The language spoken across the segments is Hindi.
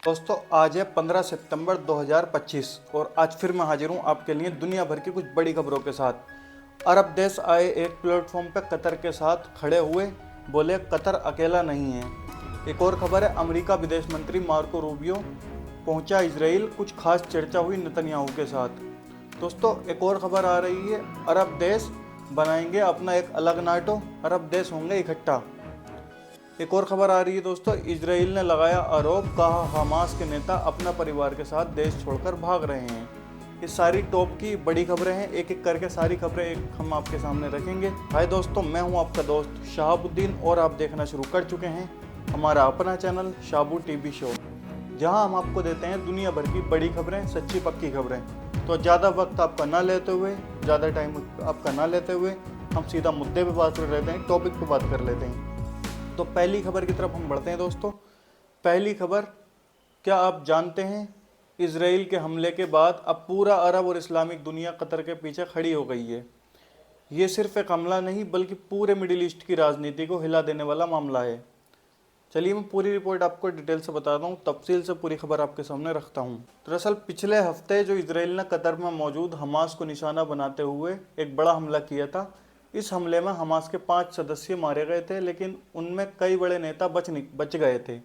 दोस्तों आज है 15 सितंबर 2025 और आज फिर मैं हाजिर हूँ आपके लिए दुनिया भर की कुछ बड़ी खबरों के साथ। अरब देश आए एक प्लेटफॉर्म पर कतर के साथ खड़े हुए, बोले कतर अकेला नहीं है। एक और खबर है, अमेरिका विदेश मंत्री मार्को रूबियो पहुंचा इजराइल, कुछ खास चर्चा हुई नेतन्याहू के साथ। दोस्तों एक और खबर आ रही है, अरब देश बनाएंगे अपना एक अलग नाटो, अरब देश होंगे इकट्ठा। एक और खबर आ रही है दोस्तों, इजराइल ने लगाया आरोप, कहा हमास के नेता अपना परिवार के साथ देश छोड़कर भाग रहे हैं। ये सारी टॉप की बड़ी खबरें हैं, एक एक करके सारी खबरें एक हम आपके सामने रखेंगे। हाय दोस्तों, मैं हूं आपका दोस्त शहाबुद्दीन और आप देखना शुरू कर चुके हैं हमारा अपना चैनल शाबू टीवी शो, जहां हम आपको देते हैं दुनिया भर की बड़ी खबरें, सच्ची पक्की खबरें। तो ज़्यादा वक्त आपका ना लेते हुए, ज़्यादा टाइम आपका ना लेते हुए हम सीधा मुद्दे पे बात कर लेते हैं, टॉपिक पे बात कर लेते हैं। तो पहली खबर की तरफ हम बढ़ते हैं दोस्तों। पहली खबर, क्या आप जानते हैं इजराइल के हमले के बाद अब पूरा अरब और इस्लामिक दुनिया कतर के पीछे खड़ी हो गई है। ये सिर्फ एक हमला नहीं बल्कि पूरे मिडिल ईस्ट की राजनीति को हिला देने वाला मामला है। चलिए मैं पूरी रिपोर्ट आपको डिटेल से बताता हूँ, तफसील से पूरी खबर आपके सामने रखता हूँ। दरअसल पिछले हफ्ते जो इजराइल ने कतर में मौजूद हमास को निशाना बनाते हुए एक बड़ा हमला किया था। इस हमले में हमास के 5 सदस्य मारे गए थे, लेकिन उनमें कई बड़े नेता बच गए थे।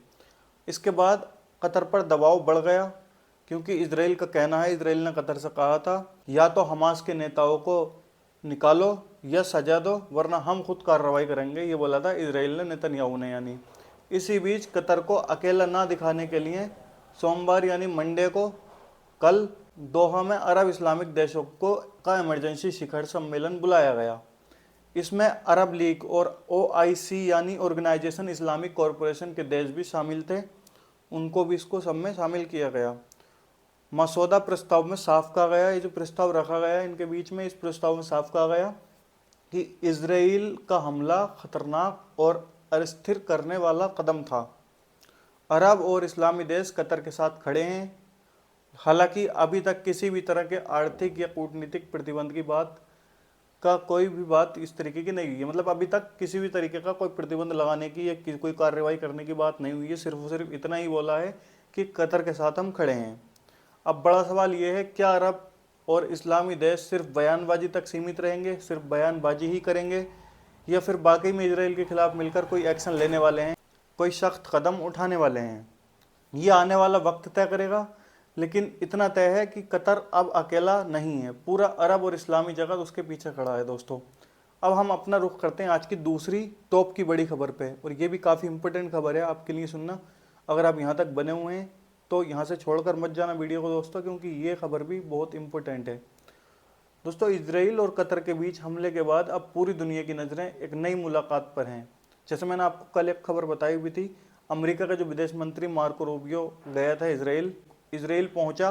इसके बाद कतर पर दबाव बढ़ गया, क्योंकि इजराइल का कहना है, इजराइल ने कतर से कहा था या तो हमास के नेताओं को निकालो या सजा दो, वरना हम खुद कार्रवाई करेंगे। ये बोला था इजराइल ने, नेतन्याहू ने यानी। इसी बीच कतर को अकेला ना दिखाने के लिए सोमवार यानी मंडे को कल दोहा में अरब इस्लामिक देशों को का इमरजेंसी शिखर सम्मेलन बुलाया गया। इसमें अरब लीग और ओआईसी यानी ऑर्गेनाइजेशन इस्लामिक कॉरपोरेशन के देश भी शामिल थे, उनको भी इसको सब में शामिल किया गया। मसौदा प्रस्ताव में साफ कहा गया, ये जो प्रस्ताव रखा गया इनके बीच में, इस प्रस्ताव में साफ कहा गया कि इजराइल का हमला खतरनाक और अस्थिर करने वाला कदम था। अरब और इस्लामी देश कतर के साथ खड़े हैं। हालांकि अभी तक किसी भी तरह के आर्थिक या कूटनीतिक प्रतिबंध की बात का कोई भी बात इस तरीके की नहीं हुई है। मतलब अभी तक किसी भी तरीके का कोई प्रतिबंध लगाने की या कोई कार्रवाई करने की बात नहीं हुई है। सिर्फ और सिर्फ इतना ही बोला है कि कतर के साथ हम खड़े हैं। अब बड़ा सवाल ये है, क्या अरब और इस्लामी देश सिर्फ बयानबाजी तक सीमित रहेंगे, सिर्फ बयानबाजी ही करेंगे, या फिर बाकी में इजराइल के खिलाफ मिलकर कोई एक्शन लेने वाले हैं, कोई सख्त कदम उठाने वाले हैं? ये आने वाला वक्त तय करेगा। लेकिन इतना तय है कि कतर अब अकेला नहीं है, पूरा अरब और इस्लामी जगत उसके पीछे खड़ा है दोस्तों। अब हम अपना रुख करते हैं आज की दूसरी टॉप की बड़ी खबर पे, और ये भी काफ़ी इंपॉर्टेंट खबर है आपके लिए सुनना। अगर आप यहाँ तक बने हुए हैं तो यहाँ से छोड़कर मत जाना वीडियो को दोस्तों, क्योंकि ये खबर भी बहुत इंपॉर्टेंट है। दोस्तों इजराइल और कतर के बीच हमले के बाद अब पूरी दुनिया की नज़रें एक नई मुलाकात पर हैं। जैसे मैंने आपको कल एक खबर बताई हुई थी, अमेरिका का जो विदेश मंत्री मार्को रूबियो गया था इजराइल पहुंचा,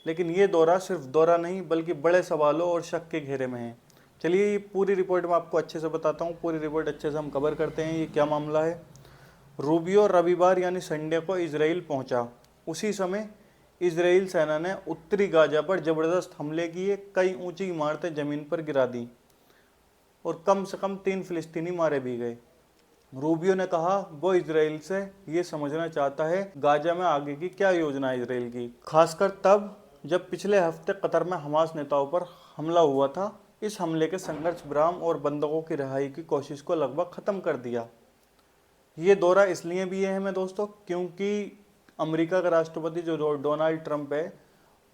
लेकिन ये दौरा सिर्फ दौरा नहीं बल्कि बड़े सवालों और शक के घेरे में है। चलिए ये पूरी रिपोर्ट मैं आपको अच्छे से बताता हूँ, पूरी रिपोर्ट अच्छे से हम कवर करते हैं, ये क्या मामला है। रूबियो रविवार यानी संडे को इजराइल पहुंचा। उसी समय इजराइल सेना ने उत्तरी गाजा पर जबरदस्त हमले किए, कई ऊंची इमारतें जमीन पर गिरा दी और कम से कम 3 फिलिस्तीनी मारे भी गए। रूबियो ने कहा वो इजराइल से ये समझना चाहता है गाजा में आगे की क्या योजना है इजराइल की, खासकर तब जब पिछले हफ्ते कतर में हमास नेताओं पर हमला हुआ था। इस हमले के संघर्ष विराम और बंधकों की रिहाई की कोशिश को लगभग खत्म कर दिया। ये दौरा इसलिए भी अहम है दोस्तों, क्योंकि अमेरिका का राष्ट्रपति जो डोनाल्ड ट्रंप है,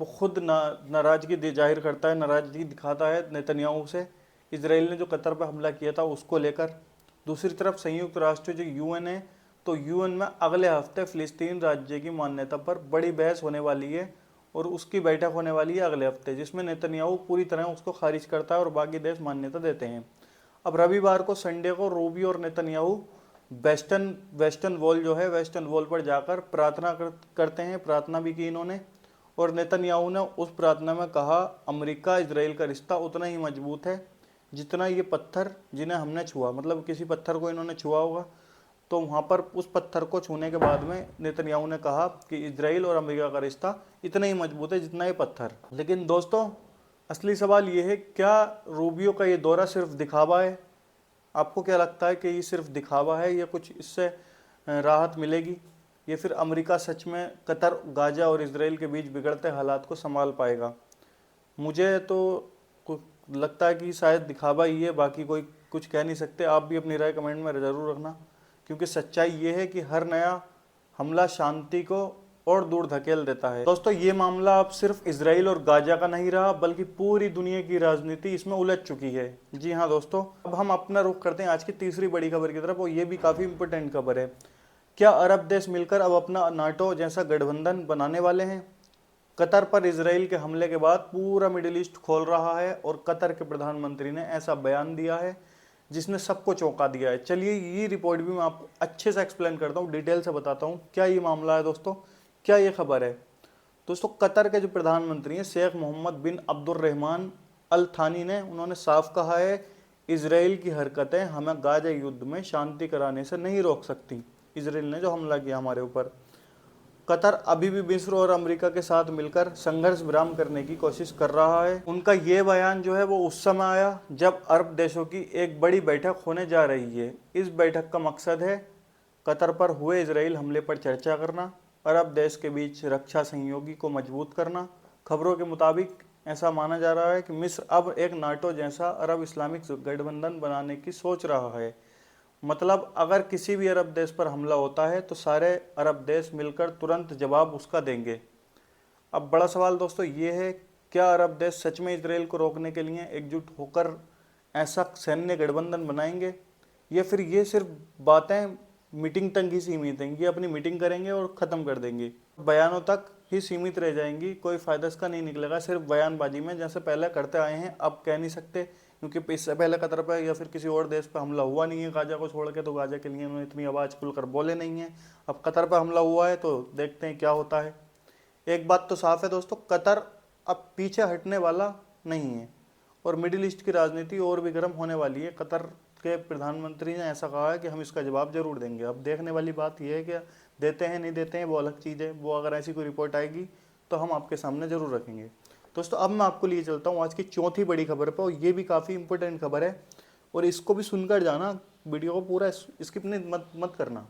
वो खुद नाराजगी जाहिर करता है, नाराजगी दिखाता है नेतन्याहू से, इजराइल ने जो कतर पर हमला किया था उसको लेकर। दूसरी तरफ संयुक्त राष्ट्र जो यूएन है, तो यूएन में अगले हफ्ते फिलिस्तीन राज्य की मान्यता पर बड़ी बहस होने वाली है और उसकी बैठक होने वाली है अगले हफ्ते, जिसमें नेतन्याहू पूरी तरह उसको खारिज करता है और बाकी देश मान्यता देते हैं। अब रविवार को संडे को रूबियो और नेतन्याहू वेस्टर्न वॉल जो है, वेस्टर्न वॉल पर जाकर प्रार्थना करते हैं, प्रार्थना भी की इन्होंने। और नेतन्याहू ने उस प्रार्थना में कहा अमेरिका इजराइल का रिश्ता उतना ही मजबूत है जितना ये पत्थर जिन्हें हमने छुआ। मतलब किसी पत्थर को इन्होंने छुआ होगा, तो वहाँ पर उस पत्थर को छूने के बाद में नेतन्याहू ने कहा कि इजराइल और अमेरिका का रिश्ता इतना ही मजबूत है जितना ये पत्थर। लेकिन दोस्तों असली सवाल ये है, क्या रूबियो का ये दौरा सिर्फ दिखावा है? आपको क्या लगता है कि ये सिर्फ दिखावा है या कुछ इससे राहत मिलेगी? या फिर अमेरिका सच में कतर, गाजा और इसराइल के बीच बिगड़ते हालात को संभाल पाएगा? मुझे तो लगता है कि शायद दिखावा ही है, बाकी कोई कुछ कह नहीं सकते। आप भी अपनी राय कमेंट में ज़रूर रखना, क्योंकि सच्चाई ये है कि हर नया हमला शांति को और दूर धकेल देता है। दोस्तों, ये मामला अब सिर्फ इसराइल और गाजा का नहीं रहा, बल्कि पूरी दुनिया की राजनीति इसमें उलझ चुकी है। जी हाँ दोस्तों, अब हम अपना रुख करते हैं आज की तीसरी बड़ी खबर की तरफ, और ये भी काफ़ी इंपॉर्टेंट खबर है। क्या अरब देश मिलकर अब अपना नाटो जैसा गठबंधन बनाने वाले हैं? कतर पर इसराइल के हमले के बाद पूरा मिडिल ईस्ट खोल रहा है, और कतर के प्रधानमंत्री ने ऐसा बयान दिया है जिसने सबको चौंका दिया है। चलिए ये रिपोर्ट भी मैं आपको अच्छे से एक्सप्लेन करता हूँ, डिटेल से बताता हूँ क्या ये मामला है दोस्तों, क्या ये खबर है। दोस्तों, कतर के जो प्रधानमंत्री हैं शेख मोहम्मद बिन अब्दुर्रहमान अल थानी ने, उन्होंने साफ कहा है इसराइल की हरकतें हमें गाजा युद्ध में शांति कराने से नहीं रोक सकती। इसराइल ने जो हमला किया हमारे ऊपर, कतर अभी भी मिस्र और अमेरिका के साथ मिलकर संघर्ष विराम करने की कोशिश कर रहा है। उनका ये बयान जो है वो उस समय आया जब अरब देशों की एक बड़ी बैठक होने जा रही है। इस बैठक का मकसद है कतर पर हुए इसराइल हमले पर चर्चा करना, अरब देश के बीच रक्षा सहयोगी को मजबूत करना। खबरों के मुताबिक ऐसा माना जा रहा है कि मिस्र अब एक नाटो जैसा अरब इस्लामिक गठबंधन बनाने की सोच रहा है। मतलब अगर किसी भी अरब देश पर हमला होता है तो सारे अरब देश मिलकर तुरंत जवाब उसका देंगे। अब बड़ा सवाल दोस्तों ये है, क्या अरब देश सच में इसराइल को रोकने के लिए एकजुट होकर ऐसा सैन्य गठबंधन बनाएंगे, या फिर ये सिर्फ बातें मीटिंग तक ही सीमित हैं? ये अपनी मीटिंग करेंगे और ख़त्म कर देंगे, बयानों तक ही सीमित रह जाएंगी, कोई फ़ायदा इसका नहीं निकलेगा, सिर्फ बयानबाजी में जैसे पहले करते आए हैं। अब कह नहीं सकते क्योंकि इससे पहले कतर पर या फिर किसी और देश पर हमला हुआ नहीं है गाजा को छोड़ के, तो गाजा के लिए उन्होंने इतनी आवाज़ खुलकर बोले नहीं है। अब कतर पर हमला हुआ है तो देखते हैं क्या होता है। एक बात तो साफ है दोस्तों, कतर अब पीछे हटने वाला नहीं है, और मिडिल ईस्ट की राजनीति और भी गर्म होने वाली है। कतर के प्रधानमंत्री ने ऐसा कहा है कि हम इसका जवाब जरूर देंगे। अब देखने वाली बात यह है कि देते हैं नहीं देते हैं वो अलग चीज़ है, वो अगर ऐसी कोई रिपोर्ट आएगी तो हम आपके सामने ज़रूर रखेंगे। दोस्तों, अब मैं आपको लिए चलता हूँ आज की चौथी बड़ी खबर पर, और ये भी काफ़ी इंपॉर्टेंट खबर है, और इसको भी सुनकर जाना, वीडियो को पूरा स्किप नहीं मत करना।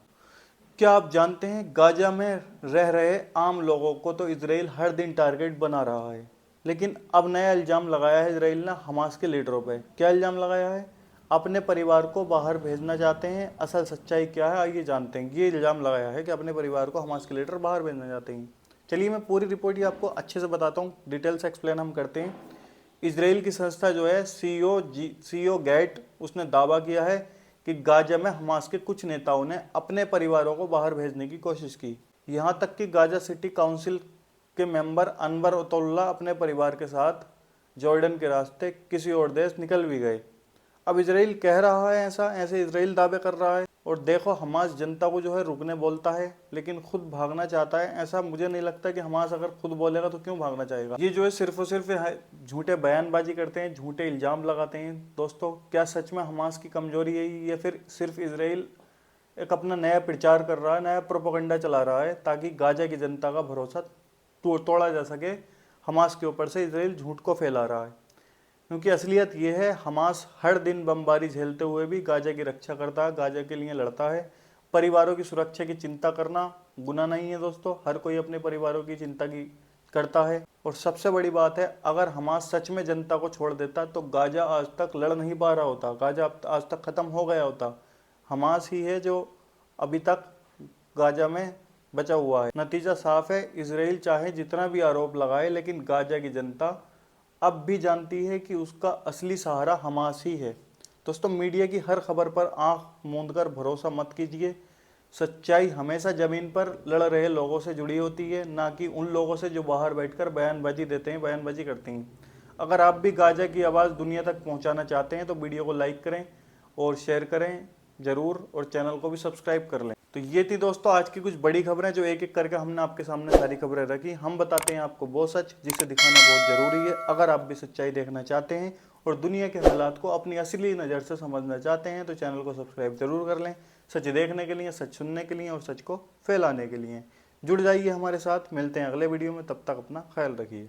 क्या आप जानते हैं गाजा में रह रहे आम लोगों को तो इसराइल हर दिन टारगेट बना रहा है, लेकिन अब नया इल्ज़ाम लगाया है इसराइल ने हमास के लीडरों पर। क्या इल्ज़ाम लगाया है? अपने परिवार को बाहर भेजना चाहते हैं। असल सच्चाई क्या है आइए जानते हैं। ये इल्ज़ाम लगाया है कि अपने परिवार को हमास के लीडर बाहर भेजना चाहते हैं। चलिए मैं पूरी रिपोर्ट ही आपको अच्छे से बताता हूँ, डिटेल से एक्सप्लेन हम करते हैं। इसराइल की संस्था जो है सीओ गेट, उसने दावा किया है कि गाजा में हमास के कुछ नेताओं ने अपने परिवारों को बाहर भेजने की कोशिश की। यहाँ तक कि गाजा सिटी काउंसिल के मेंबर अनवर अतुल्ला अपने परिवार के साथ जॉर्डन के रास्ते किसी और देश निकल भी गए। अब इसराइल कह रहा है ऐसे इसराइल दावे कर रहा है, और देखो हमास जनता को जो है रुकने बोलता है लेकिन खुद भागना चाहता है। ऐसा मुझे नहीं लगता कि हमास अगर खुद बोलेगा तो क्यों भागना चाहेगा। ये जो है सिर्फ और सिर्फ झूठे बयानबाजी करते हैं, झूठे इल्ज़ाम लगाते हैं। दोस्तों, क्या सच में हमास की कमजोरी है या फिर सिर्फ इसराइल एक अपना नया प्रचार कर रहा है, नया प्रोपेगेंडा चला रहा है ताकि गाजा की जनता का भरोसा तोड़ा जा सके? हमास के ऊपर से इसराइल झूठ को फैला रहा है, क्योंकि असलियत ये है हमास हर दिन बमबारी झेलते हुए भी गाजा की रक्षा करता है, गाजा के लिए लड़ता है। परिवारों की सुरक्षा की चिंता करना गुनाह नहीं है दोस्तों, हर कोई अपने परिवारों की चिंता की करता है। और सबसे बड़ी बात है, अगर हमास सच में जनता को छोड़ देता तो गाजा आज तक लड़ नहीं पा रहा होता, गाजा आज तक ख़त्म हो गया होता। हमास ही है जो अभी तक गाजा में बचा हुआ है। नतीजा साफ है, इसराइल चाहे जितना भी आरोप लगाए, लेकिन गाजा की जनता अब भी जानती है कि उसका असली सहारा हमास ही है। दोस्तों, मीडिया की हर खबर पर आंख मूंदकर भरोसा मत कीजिए। सच्चाई हमेशा ज़मीन पर लड़ रहे लोगों से जुड़ी होती है, ना कि उन लोगों से जो बाहर बैठकर बयानबाजी देते हैं, बयानबाजी करते हैं। अगर आप भी गाजा की आवाज़ दुनिया तक पहुंचाना चाहते हैं तो वीडियो को लाइक करें और शेयर करें ज़रूर, और चैनल को भी सब्सक्राइब कर लें। तो ये थी दोस्तों आज की कुछ बड़ी खबरें जो एक एक करके हमने आपके सामने सारी खबरें रखी। हम बताते हैं आपको वो सच जिसे दिखाना बहुत ज़रूरी है। अगर आप भी सच्चाई देखना चाहते हैं और दुनिया के हालात को अपनी असली नज़र से समझना चाहते हैं तो चैनल को सब्सक्राइब जरूर कर लें, सच देखने के लिए, सच सुनने के लिए और सच को फैलाने के लिए। जुड़ जाइए हमारे साथ, मिलते हैं अगले वीडियो में, तब तक अपना ख्याल रखिए।